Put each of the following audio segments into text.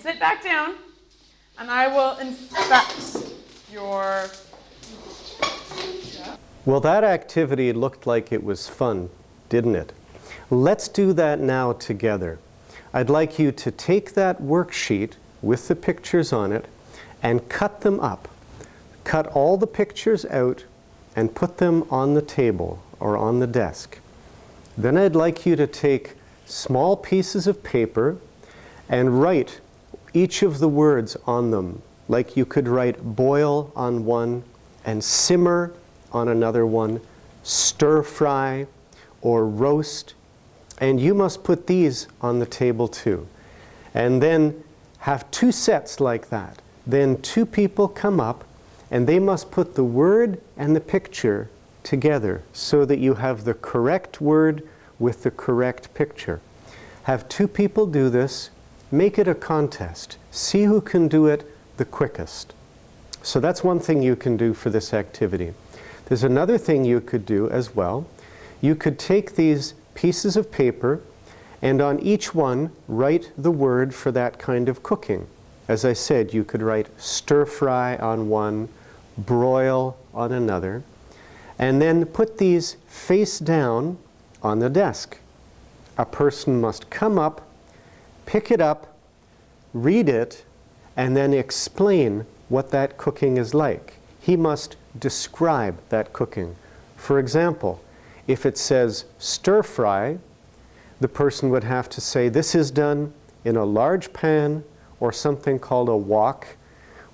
sit back down, and I will inspect your... Well, that activity looked like it was fun, didn't it? Let's do that now together. I'd like you to take that worksheet with the pictures on it and cut them up. Cut all the pictures out and put them on the table or on the desk. Then I'd like you to take small pieces of paper and write each of the words on them. Like you could write boil on one and simmer on another one, stir fry or roast. And you must put these on the table too. And then have two sets like that. Then two people come up and they must put the word and the picture together so that you have the correct word with the correct picture. Have two people do this, make it a contest. See who can do it the quickest. So that's one thing you can do for this activity. There's another thing you could do as well. You could take these pieces of paper and on each one write the word for that kind of cooking. As I said, you could write stir fry on one, broil on another, and then put these face down on the desk. A person must come up, pick it up, read it, and then explain what that cooking is like. He must describe that cooking. For example, if it says stir fry, the person would have to say this is done in a large pan or something called a wok,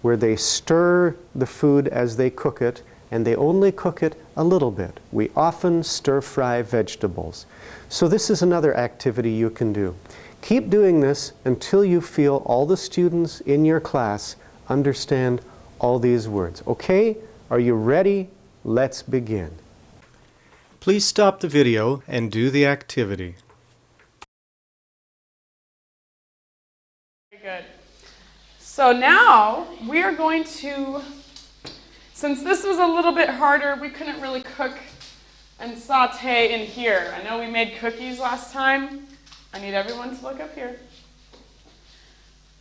where they stir the food as they cook it, and they only cook it a little bit. We often stir fry vegetables. So this is another activity you can do. Keep doing this until you feel all the students in your class understand all these words. Okay? Are you ready? Let's begin. Please stop the video and do the activity. Very good. So now we are going to, since this was a little bit harder, we couldn't really cook and saute in here. I know we made cookies last time. I need everyone to look up here.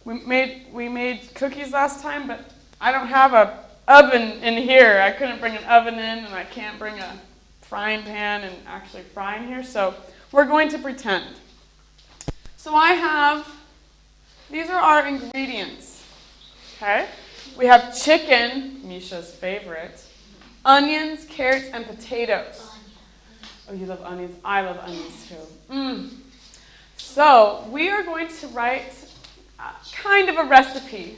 We made cookies last time, but I don't have an oven in here. I couldn't bring an oven in, and I can't bring a frying pan and actually fry in here, so we're going to pretend. So I have, these are our ingredients, okay? We have chicken, Misha's favorite, onions, carrots, and potatoes. Oh, you love onions? I love onions too. So we are going to write kind of a recipe.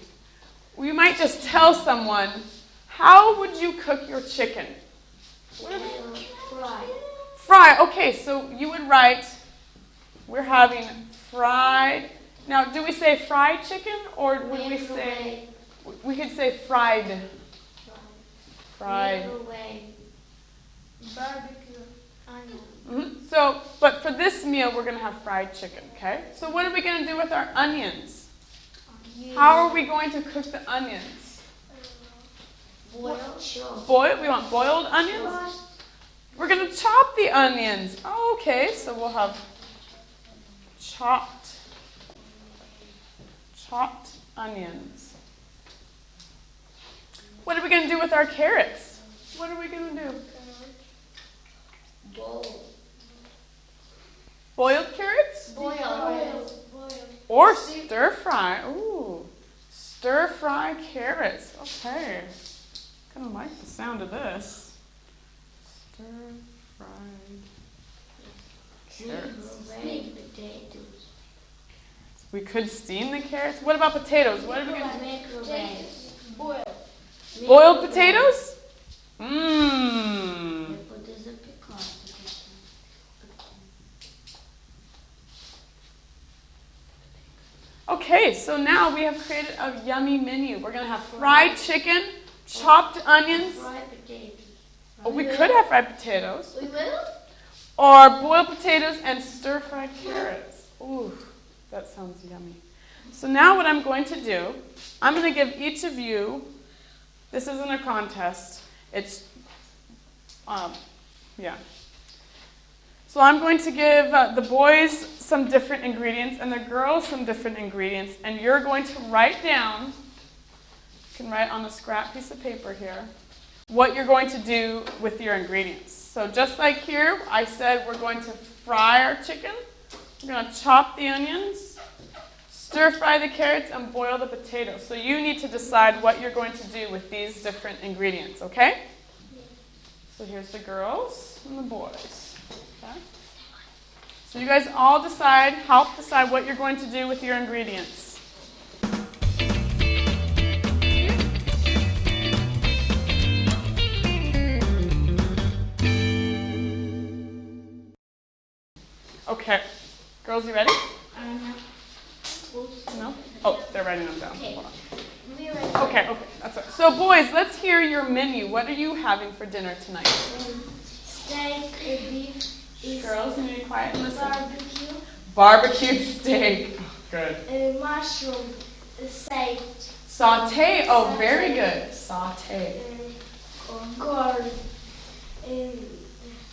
We might just tell someone, how would you cook your chicken? Fry. Okay, so you would write, we're having fried. Now, do we say fried chicken or would we say, we could say fried. Fried. Barbecue. So, but for this meal, we're going to have fried chicken, okay? So what are we going to do with our onions? How are we going to cook the onions? Boiled. We want boiled onions? We're going to chop the onions. Okay, so we'll have chopped onions. What are we going to do with our carrots? What are we going to do? Boiled carrots? Boiled. Or stir fry. Ooh, stir fry carrots. Okay. Kind of like the sound of this. Stir fried carrots. We could steam the carrots. What about potatoes? What are we going to do? Boiled potatoes? Mmm. Okay, so now we have created a yummy menu. We're going to have fried chicken, chopped onions. Oh, we could have fried potatoes. We will? Or boiled potatoes and stir-fried carrots. Ooh, that sounds yummy. So now what I'm going to do, I'm going to give each of you, this isn't a contest, it's, yeah. So I'm going to give the boys some different ingredients and the girls some different ingredients, and you're going to write down, you can write on a scrap piece of paper here, what you're going to do with your ingredients. So just like here, I said we're going to fry our chicken, we're going to chop the onions, stir fry the carrots, and boil the potatoes. So you need to decide what you're going to do with these different ingredients, okay? So here's the girls and the boys. Okay? So you guys all help decide what you're going to do with your ingredients. Okay. Girls, you ready? No? Oh, they're writing them down. Okay. Hold on. Okay, that's it. So boys, let's hear your menu. What are you having for dinner tonight? Steak, beef, Girls, you need to be quiet and listen. barbecue, Barbecue steak. Good. mushroom, steak, Saute. Oh, very good. Saute. corn,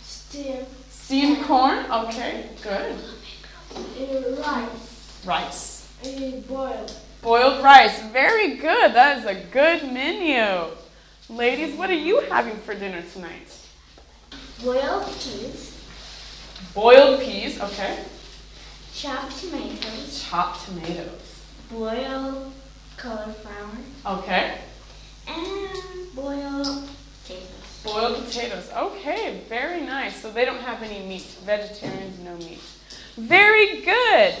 steam, Steamed corn. Okay, good. rice, Rice. boiled. Boiled rice. Very good. That is a good menu. Ladies, what are you having for dinner tonight? Boiled peas, Boiled peas. Okay. chopped tomatoes, Chopped tomatoes. boiled cauliflower, Okay. and boiled potatoes. Boiled potatoes. Okay, very nice. So they don't have any meat. Vegetarians, no meat. Very good.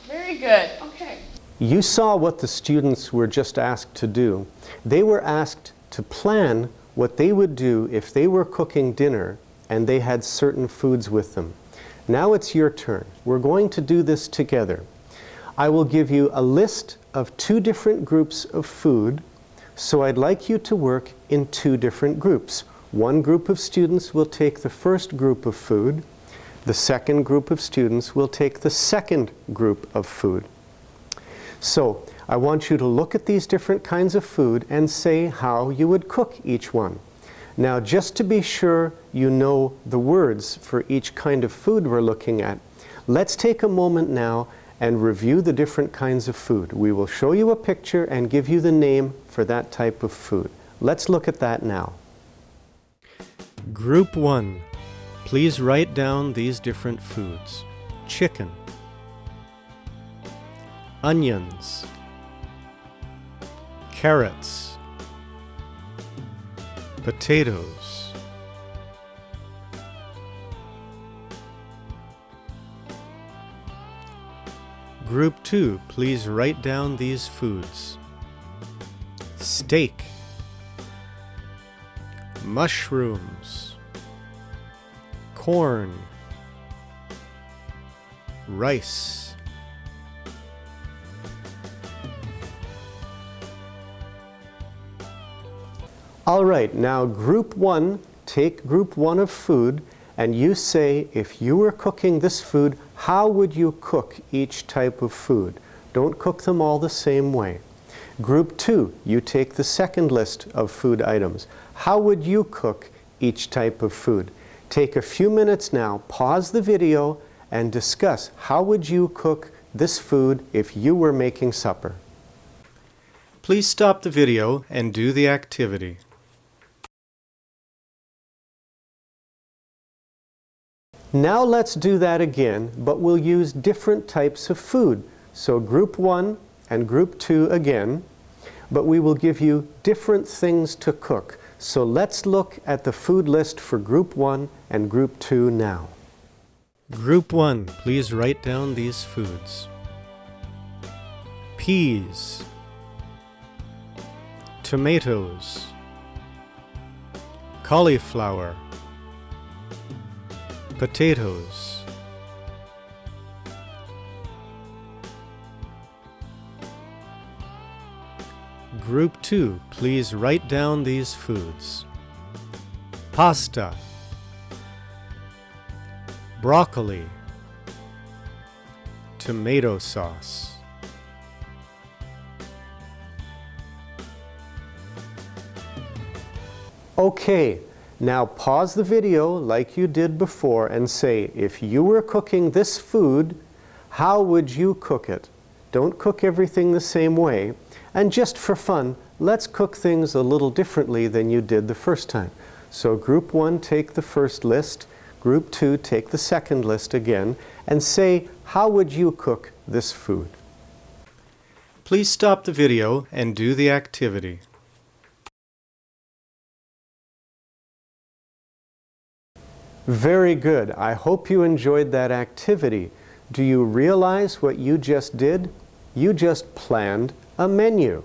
Very good. Okay. You saw what the students were just asked to do. They were asked to plan what they would do if they were cooking dinner and they had certain foods with them. Now it's your turn. We're going to do this together. I will give you a list of 2 different groups of food, so I'd like you to work in 2 different groups. One group of students will take the first group of food. The second group of students will take the second group of food. So I want you to look at these different kinds of food and say how you would cook each one. Now, just to be sure you know the words for each kind of food we're looking at, let's take a moment now and review the different kinds of food. We will show you a picture and give you the name for that type of food. Let's look at that now. Group 1. Please write down these different foods. Chicken, onions, carrots, potatoes, Group 2, please write down these foods. Steak, mushrooms, corn, rice, all right, now group 1, take group 1 of food and you say, if you were cooking this food, how would you cook each type of food? Don't cook them all the same way. Group 2, you take the second list of food items. How would you cook each type of food? Take a few minutes now, pause the video, and discuss how would you cook this food if you were making supper. Please stop the video and do the activity. Now let's do that again, but we'll use different types of food. So group 1 and group 2 again, but we will give you different things to cook. So let's look at the food list for group 1 and group 2 now. Group 1, please write down these foods. Peas, tomatoes, cauliflower, potatoes, Group 2, please write down these foods. Pasta, broccoli, tomato sauce, okay, Now pause the video like you did before and say, if you were cooking this food, how would you cook it? Don't cook everything the same way. And just for fun, let's cook things a little differently than you did the first time. So group 1, take the first list. Group 2, take the second list again and say, how would you cook this food? Please stop the video and do the activity. Very good. I hope you enjoyed that activity. Do you realize what you just did? You just planned a menu.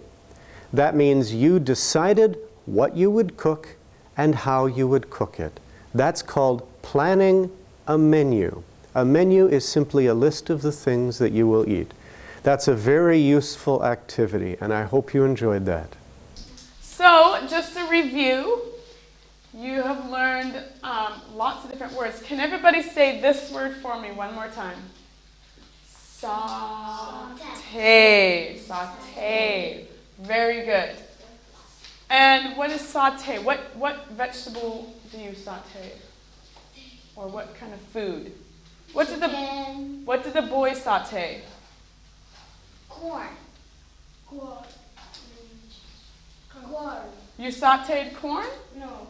That means you decided what you would cook and how you would cook it. That's called planning a menu. A menu is simply a list of the things that you will eat. That's a very useful activity, and I hope you enjoyed that. So, just to review, you have learned lots of different words. Can everybody say this word for me one more time? Saute. Saute. Very good. And what is saute? What vegetable do you saute? Or what kind of food? What did the boy saute? Corn. You sauteed corn? No.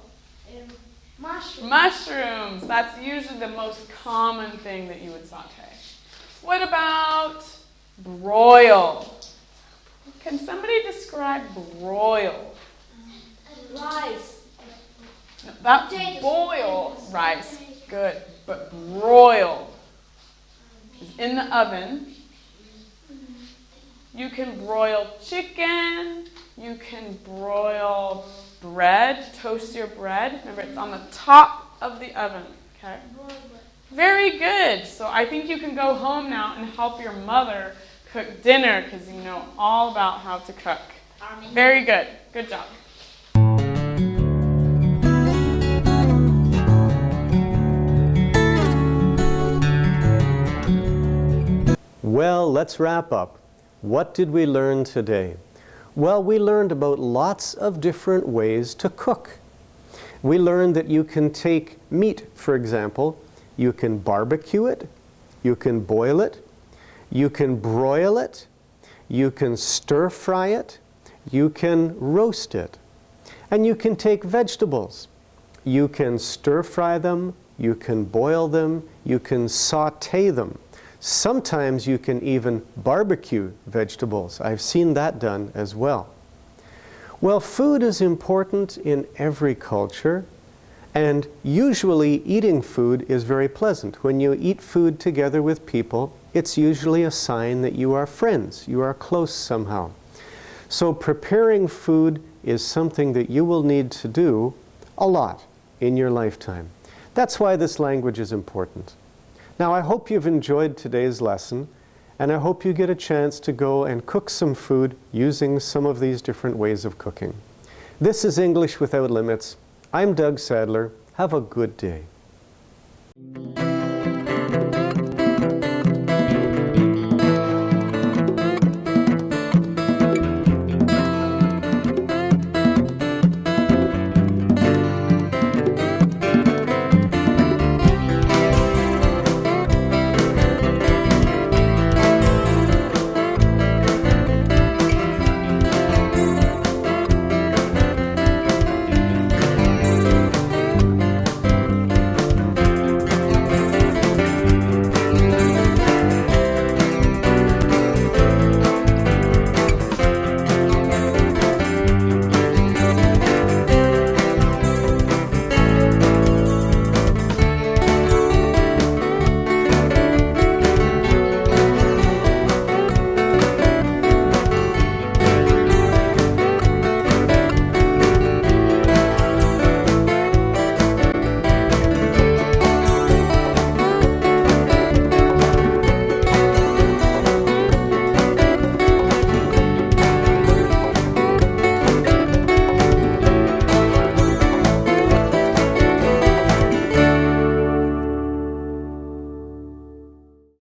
Mushroom. Mushrooms. That's usually the most common thing that you would saute. What about broil? Can somebody describe broil? Rice. No, that's boil rice. Good. But broil is in the oven. You can broil chicken. You can broil bread. Toast your bread. Remember, it's on the top of the oven. Okay? Very good. So I think you can go home now and help your mother cook dinner because you know all about how to cook. Very good. Good job. Well, let's wrap up. What did we learn today? Well, we learned about lots of different ways to cook. We learned that you can take meat, for example. You can barbecue it, you can boil it, you can broil it, you can stir fry it, you can roast it. And you can take vegetables. You can stir fry them, you can boil them, you can saute them. Sometimes you can even barbecue vegetables. I've seen that done as well. Well, food is important in every culture, and usually eating food is very pleasant. When you eat food together with people, it's usually a sign that you are friends, you are close somehow. So preparing food is something that you will need to do a lot in your lifetime. That's why this language is important. Now, I hope you've enjoyed today's lesson, and I hope you get a chance to go and cook some food using some of these different ways of cooking. This is English Without Limits. I'm Doug Sadler. Have a good day.